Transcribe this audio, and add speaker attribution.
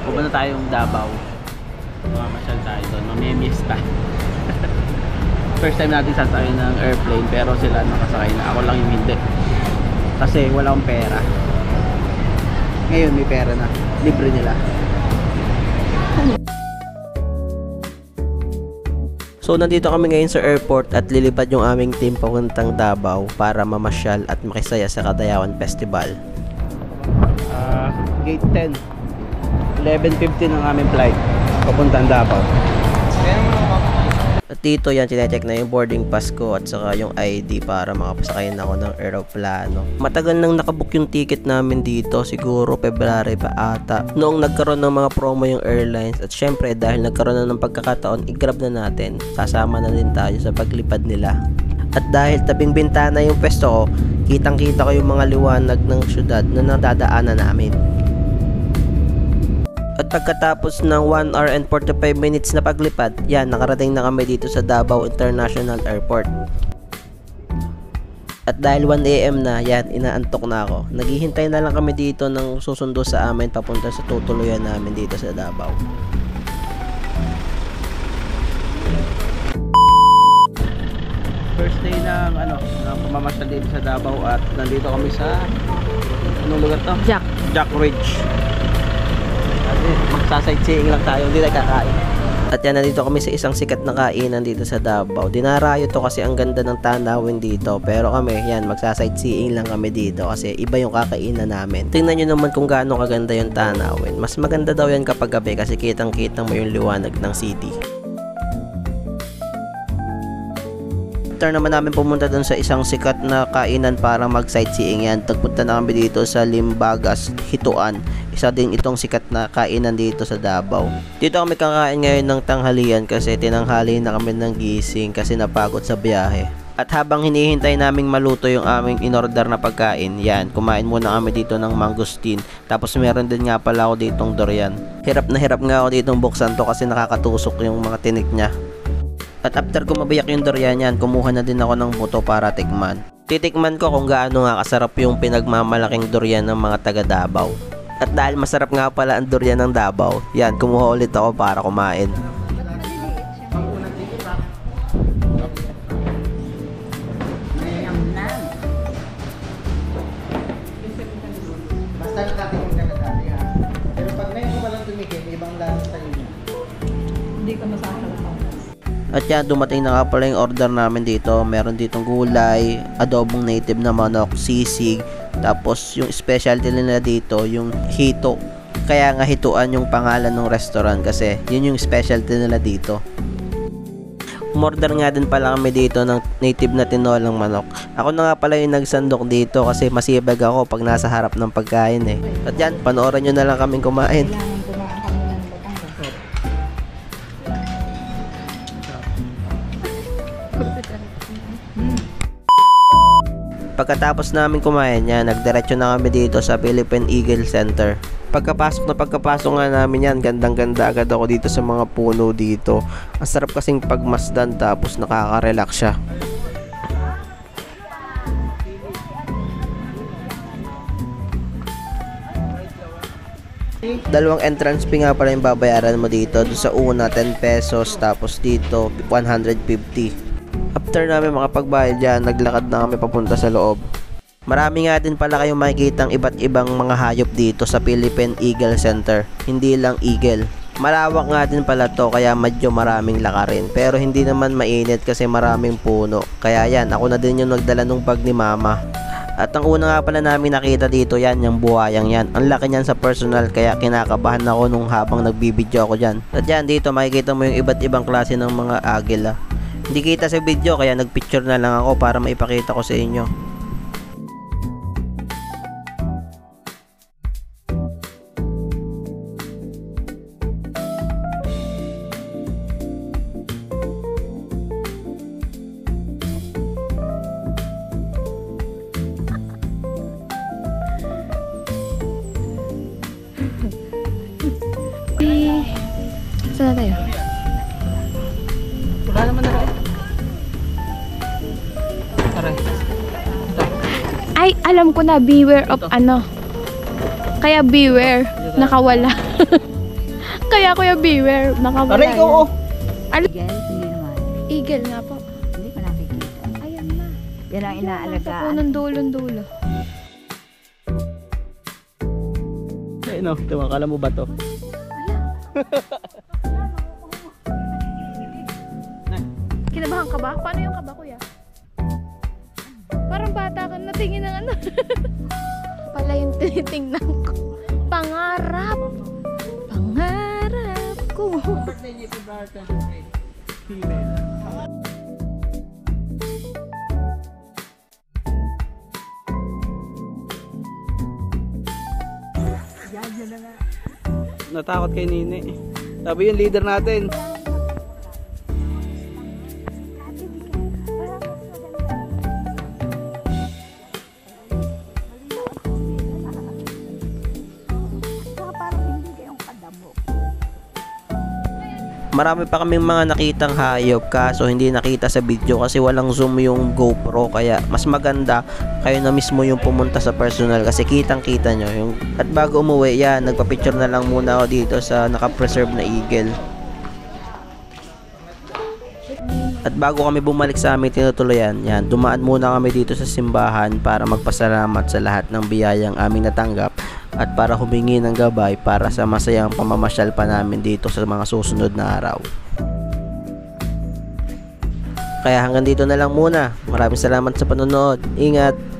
Speaker 1: Pupunta tayong Davao. Mamasyal tayo doon. Mamimiesta. First time natin sasakay ng airplane, pero sila nakasakay na. Ako lang yung hindi. Kasi wala akong pera. Ngayon may pera na. Libre nila. So nandito kami ngayon sa airport at lilipad yung aming team papuntang Davao para mamasyal at makisaya sa Kadayawan Festival. Gate 10. 11:15 ang aming flight papuntang Davao. At dito yan, chinecheck na yung boarding pass ko at saka yung ID para makapasakay na ako ng aeroplano. Matagal nang nakabook yung ticket namin dito, siguro February pa ata. Noong nagkaroon ng mga promo yung airlines at syempre dahil nagkaroon na ng pagkakataon, i-grab na natin. Sasama na din tayo sa paglipad nila. At dahil tabing bintana yung pwesto ko, kitang kita ko yung mga liwanag ng syudad na nadadaanan namin. At pagkatapos ng 1 hour and 45 minutes na paglipad, yan, nakarating na kami dito sa Davao International Airport. At dahil 1 AM na, yan, inaantok na ako. Naghihintay na lang kami dito ng susundo sa amin papunta sa tutuluyan namin dito sa Davao. First day ng pamamasyal dito sa Davao at nandito kami sa anong lugar to? Jack Ridge. Magsasightseeing lang tayo, hindi tayo kakain. At yan, nandito kami sa isang sikat na kainan dito sa Davao. Dinarayo to kasi ang ganda ng tanawin dito. Pero kami, yan, magsasightseeing lang kami dito kasi iba yung kakainan namin. Tingnan nyo naman kung gaano kaganda yung tanawin. Mas maganda daw yan kapag gabi kasi kitang-kitang mo yung liwanag ng city. After naman namin pumunta dun sa isang sikat na kainan para mag-sightseeing yan. Tagpunta na kami dito sa Limbagas, Hituan. Isa din itong sikat na kainan dito sa Davao. Dito kami kakain ngayon ng tanghalian kasi tinanghali na kami ng gising kasi napagod sa biyahe. At habang hinihintay naming maluto yung aming inorder na pagkain, yan, kumain muna kami dito ng mangosteen. Tapos meron din nga pala ako ditong durian. Hirap na hirap nga ako ditong buksan to kasi nakakatusok yung mga tinik niya. At after ko mabiyak yung durian yan, kumuha na din ako ng buto para tikman. Titikman ko kung gaano nga kasarap yung pinagmamalaking durian ng mga taga Davao. At dahil masarap nga pala ang durian ng Davao, yan, kumuha ulit ako para kumain.
Speaker 2: Basta nakatingin ka na dati ha. Pero pag ngayon ko walang tumigil, ibang lasa sa inyo.
Speaker 3: Hindi ka masakal.
Speaker 1: At yan, dumating na nga pala yung order namin dito. Meron ditong gulay, adobong native na manok, sisig. Tapos yung specialty nila dito, yung hito. Kaya nga hituan yung pangalan ng restaurant kasi yun yung specialty nila dito. Umorder nga din pala kami dito ng native na tinolang manok. Ako na nga pala yung nagsandok dito kasi masibag ako pag nasa harap ng pagkain eh. At yan, panoorin nyo na lang kaming kumain. Pagkatapos namin kumain yan, nagdiretso na kami dito sa Philippine Eagle Center. Pagkapasok nga namin yan, gandang-ganda agad ako dito sa mga puno dito. Ang sarap kasing pagmasdan tapos nakaka-relax siya. Dalawang entrance fee nga pala yung babayaran mo dito. Doon sa una 10 pesos tapos dito 150. After namin makapagbayad dyan, naglakad na kami papunta sa loob. Marami nga din pala kayong makikitang iba't ibang mga hayop dito sa Philippine Eagle Center. Hindi lang eagle. Malawak nga din pala to kaya medyo maraming lakarin. Pero hindi naman mainit kasi maraming puno. Kaya yan, ako na din yung nagdala ng bag ni mama. At ang una nga pala namin nakita dito yan, yung buhayang yan. Ang laki niyan sa personal kaya kinakabahan ako nung habang nagbibideo ako dyan. At yan, dito makikita mo yung iba't ibang klase ng mga agila. Hindi kita sa video kaya nagpicture na lang ako para maipakita ko sa inyo.
Speaker 3: Saan na tayo?
Speaker 1: Wala naman na rin. Aray.
Speaker 3: Ay, alam ko na, beware of ano. Kaya beware, nakawala. Kaya Kuya beware, nakawala
Speaker 1: Aray ko, oh.
Speaker 4: Eagle, hindi naman.
Speaker 3: Eagle nga po.
Speaker 4: Hindi ko nakikita.
Speaker 3: Ayan na.
Speaker 4: Yan ang
Speaker 3: Sa
Speaker 4: inaalagaan.
Speaker 3: punong dulo-dulo.
Speaker 1: Ayun o, tumakala mo ba to?
Speaker 3: Kinabahan ka ba? Paano yung kaba, Kuya? Parang bata ka natingin ng ano. Pala yung tinitingnan ko. Pangarap. Pangarap ko.
Speaker 1: Natakot kay Nini. Sabi yung leader natin. Marami pa kaming mga nakitang hayop kaso hindi nakita sa video kasi walang zoom yung GoPro, kaya mas maganda kayo na mismo yung pumunta sa personal kasi kitang kita nyo yung... At bago umuwi yan, nagpa-picture na lang muna ako dito sa naka-preserve na eagle. At bago kami bumalik sa aming tinutuluyan, yan, dumaan muna kami dito sa simbahan para magpasalamat sa lahat ng biyayang aming natanggap at para humingi ng gabay para sa masayang pamamasyal pa namin dito sa mga susunod na araw. Kaya hanggang dito na lang muna. Maraming salamat sa panonood. Ingat!